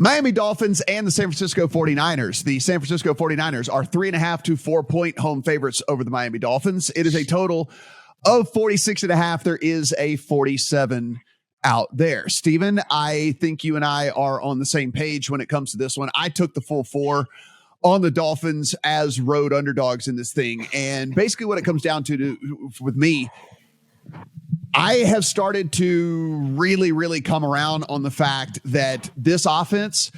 Miami Dolphins and the San Francisco 49ers. The San Francisco 49ers are 3.5 to 4 point home favorites over the Miami Dolphins. It is a total of 46.5. There is a 47 out there. Steven, I think you and I are on the same page when it comes to this one. I took the full 4 on the Dolphins as road underdogs in this thing. And basically what it comes down to with me, I have started to really come around on the fact that this offense,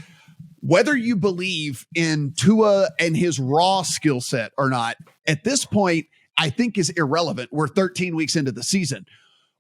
whether you believe in Tua and his raw skill set or not, at this point, I think is irrelevant. We're 13 weeks into the season.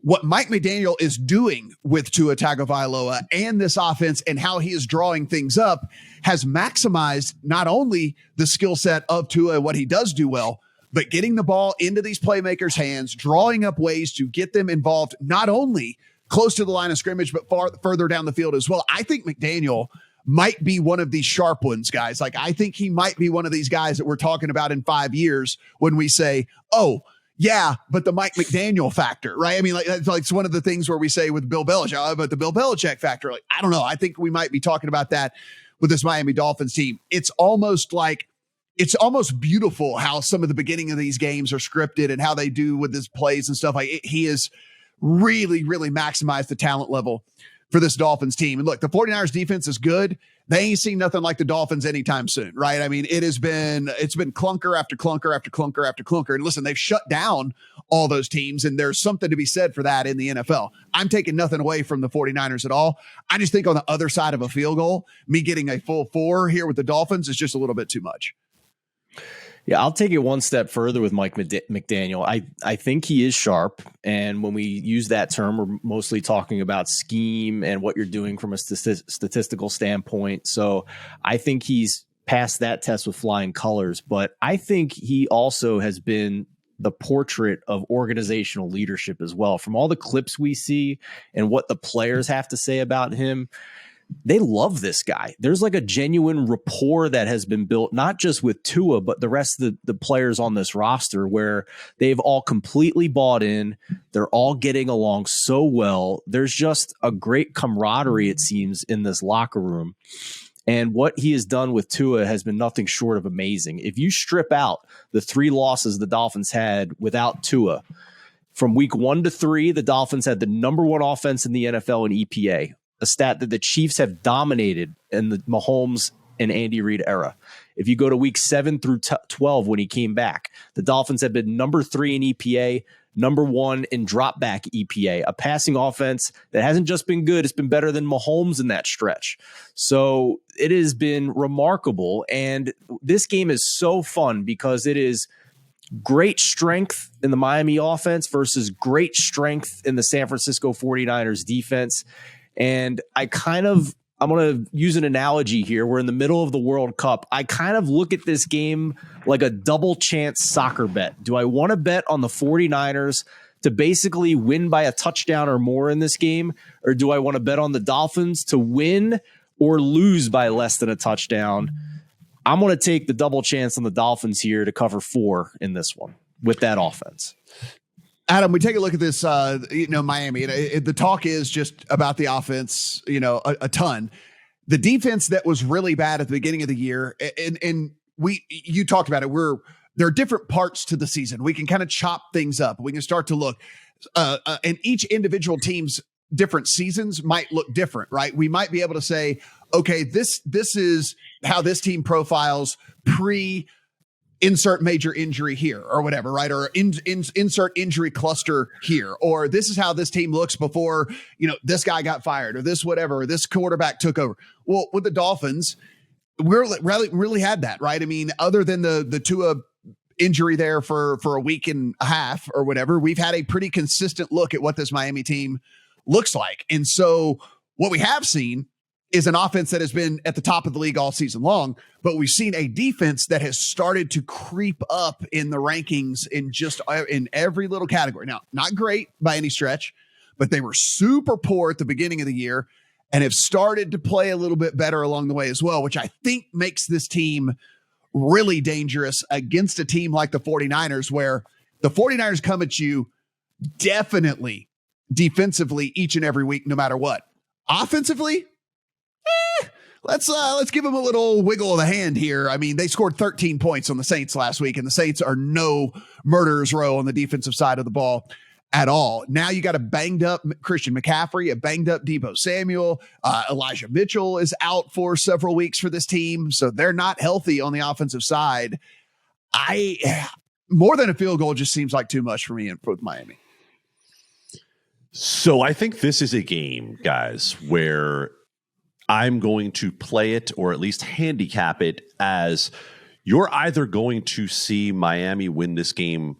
What Mike McDaniel is doing with Tua Tagovailoa and this offense and how he is drawing things up has maximized not only the skill set of Tua and what he does do well, but getting the ball into these playmakers' hands, drawing up ways to get them involved, not only close to the line of scrimmage, but further down the field as well. I think McDaniel might be one of these sharp ones, guys. Like, I think he might be one of these guys that we're talking about in 5 years when we say, oh, yeah, but the Mike McDaniel factor, right? I mean, like it's one of the things where we say with Bill Belichick, but the Bill Belichick factor, like, I don't know. I think we might be talking about that with this Miami Dolphins team. It's almost beautiful how some of the beginning of these games are scripted and how they do with his plays and stuff. He has really maximized the talent level for this Dolphins team. And look, the 49ers defense is good. They ain't seen nothing like the Dolphins anytime soon, right? I mean, it's been clunker after clunker after clunker after clunker. And listen, they've shut down all those teams, and there's something to be said for that in the NFL. I'm taking nothing away from the 49ers at all. I just think on the other side of a field goal, me getting a full 4 here with the Dolphins is just a little bit too much. Yeah, I'll take it one step further with Mike McDaniel. I think he is sharp. And when we use that term, we're mostly talking about scheme and what you're doing from a statistical standpoint. So I think he's passed that test with flying colors. But I think he also has been the portrait of organizational leadership as well. From all the clips we see and what the players have to say about him, they love this guy. There's like a genuine rapport that has been built, not just with Tua, but the rest of the players on this roster, where they've all completely bought in. They're all getting along so well. There's just a great camaraderie, it seems, in this locker room. And what he has done with Tua has been nothing short of amazing. If you strip out the 3 losses the Dolphins had without Tua, from week 1 to 3, the Dolphins had the number 1 offense in the NFL in EPA, a stat that the Chiefs have dominated in the Mahomes and Andy Reid era. If you go to week 7 through 12, when he came back, the Dolphins have been number 3 in EPA, number 1 in drop back EPA, a passing offense that hasn't just been good. It's been better than Mahomes in that stretch. So it has been remarkable. And this game is so fun because it is great strength in the Miami offense versus great strength in the San Francisco 49ers defense. And I'm going to use an analogy here. We're in the middle of the World Cup. I kind of look at this game like a double chance soccer bet. Do I want to bet on the 49ers to basically win by a touchdown or more in this game? Or do I want to bet on the Dolphins to win or lose by less than a touchdown? I'm going to take the double chance on the Dolphins here to cover 4 in this one with that offense. Adam, we take a look at this, Miami. The talk is just about the offense, a ton. The defense that was really bad at the beginning of the year, and you talked about it. There are different parts to the season. We can kind of chop things up. We can start to look, and each individual team's different seasons might look different, right? We might be able to say, okay, this is how this team profiles insert major injury here or whatever, right? Or insert injury cluster here, or this is how this team looks before, this guy got fired or this, whatever, or this quarterback took over. Well, with the Dolphins, we're really had that, right? I mean, other than the Tua injury there for a week and a half or whatever, we've had a pretty consistent look at what this Miami team looks like. And so what we have seen is an offense that has been at the top of the league all season long, but we've seen a defense that has started to creep up in the rankings in every little category. Now, not great by any stretch, but they were super poor at the beginning of the year and have started to play a little bit better along the way as well, which I think makes this team really dangerous against a team like the 49ers, where the 49ers come at you definitely defensively each and every week, no matter what. Offensively, let's give them a little wiggle of the hand here. I mean, they scored 13 points on the Saints last week, and the Saints are no murderer's row on the defensive side of the ball at all. Now you got a banged up Christian McCaffrey, a banged up Deebo Samuel. Elijah Mitchell is out for several weeks for this team, so they're not healthy on the offensive side. More than a field goal just seems like too much for me with Miami. So I think this is a game, guys, where I'm going to play it, or at least handicap it, as you're either going to see Miami win this game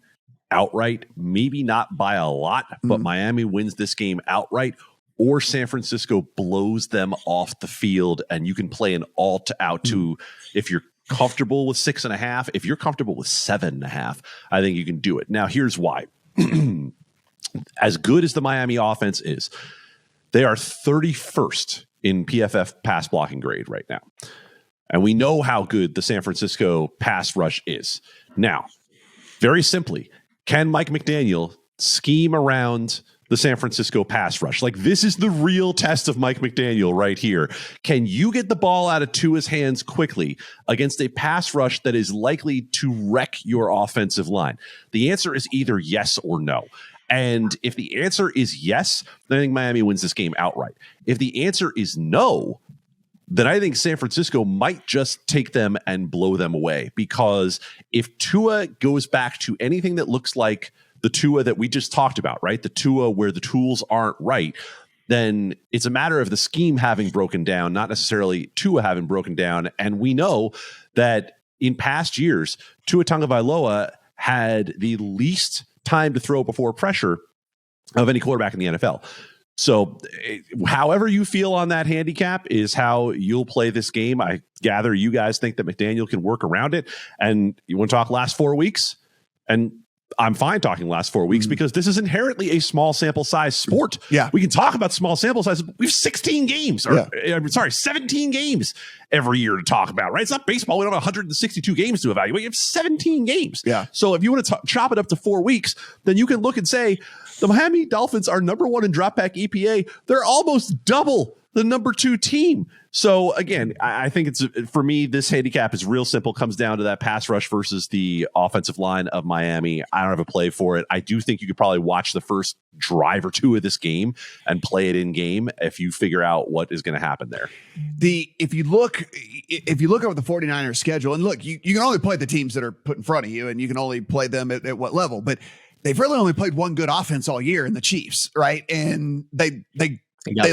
outright, maybe not by a lot, but Miami wins this game outright, or San Francisco blows them off the field, and you can play an alt-out to, if you're comfortable with 6.5, if you're comfortable with 7.5, I think you can do it. Now, here's why. As good as the Miami offense is, they are 31st in PFF pass blocking grade right now. And we know how good the San Francisco pass rush is. Now, very simply, can Mike McDaniel scheme around the San Francisco pass rush? Like, this is the real test of Mike McDaniel right here. Can you get the ball out of Tua's hands quickly against a pass rush that is likely to wreck your offensive line? The answer is either yes or no. And if the answer is yes, then I think Miami wins this game outright. If the answer is no, then I think San Francisco might just take them and blow them away. Because if Tua goes back to anything that looks like the Tua that we just talked about, right? The Tua where the tools aren't right, then it's a matter of the scheme having broken down, not necessarily Tua having broken down. And we know that in past years, Tua Tagovailoa had the least time to throw before pressure of any quarterback in the NFL. So however you feel on that handicap is how you'll play this game. I gather you guys think that McDaniel can work around it. And you want to talk last 4 weeks? And I'm fine talking last 4 weeks because this is inherently a small sample size sport. Yeah. We can talk about small sample sizes. We have 16 games, 17 games every year to talk about, right? It's not baseball. We don't have 162 games to evaluate. You have 17 games. Yeah. So if you want to chop it up to 4 weeks, then you can look and say the Miami Dolphins are number 1 in drop back EPA. They're almost double the number 2 team. So again, I think it's, for me, this handicap is real simple. Comes down to that pass rush versus the offensive line of Miami. I don't have a play for it. I do think you could probably watch the first drive or 2 of this game and play it in game if you figure out what is going to happen there. If you look over the 49ers schedule, and look, you can only play the teams that are put in front of you, and you can only play them at what level, but they've really only played one good offense all year in the Chiefs, right? And they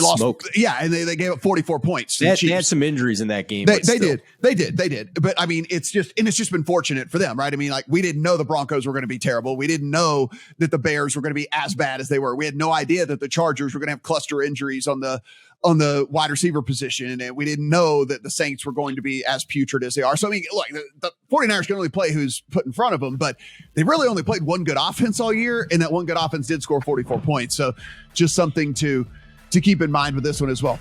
lost. Smoked. Yeah, and they gave up 44 points. They had some injuries in that game. They did. But I mean, it's just been fortunate for them, right? I mean, like, we didn't know the Broncos were going to be terrible. We didn't know that the Bears were going to be as bad as they were. We had no idea that the Chargers were going to have cluster injuries on the wide receiver position, and we didn't know that the Saints were going to be as putrid as they are. So I mean, look, the 49ers can only play who's put in front of them, but they really only played one good offense all year, and that one good offense did score 44 points. So just something to keep in mind with this one as well.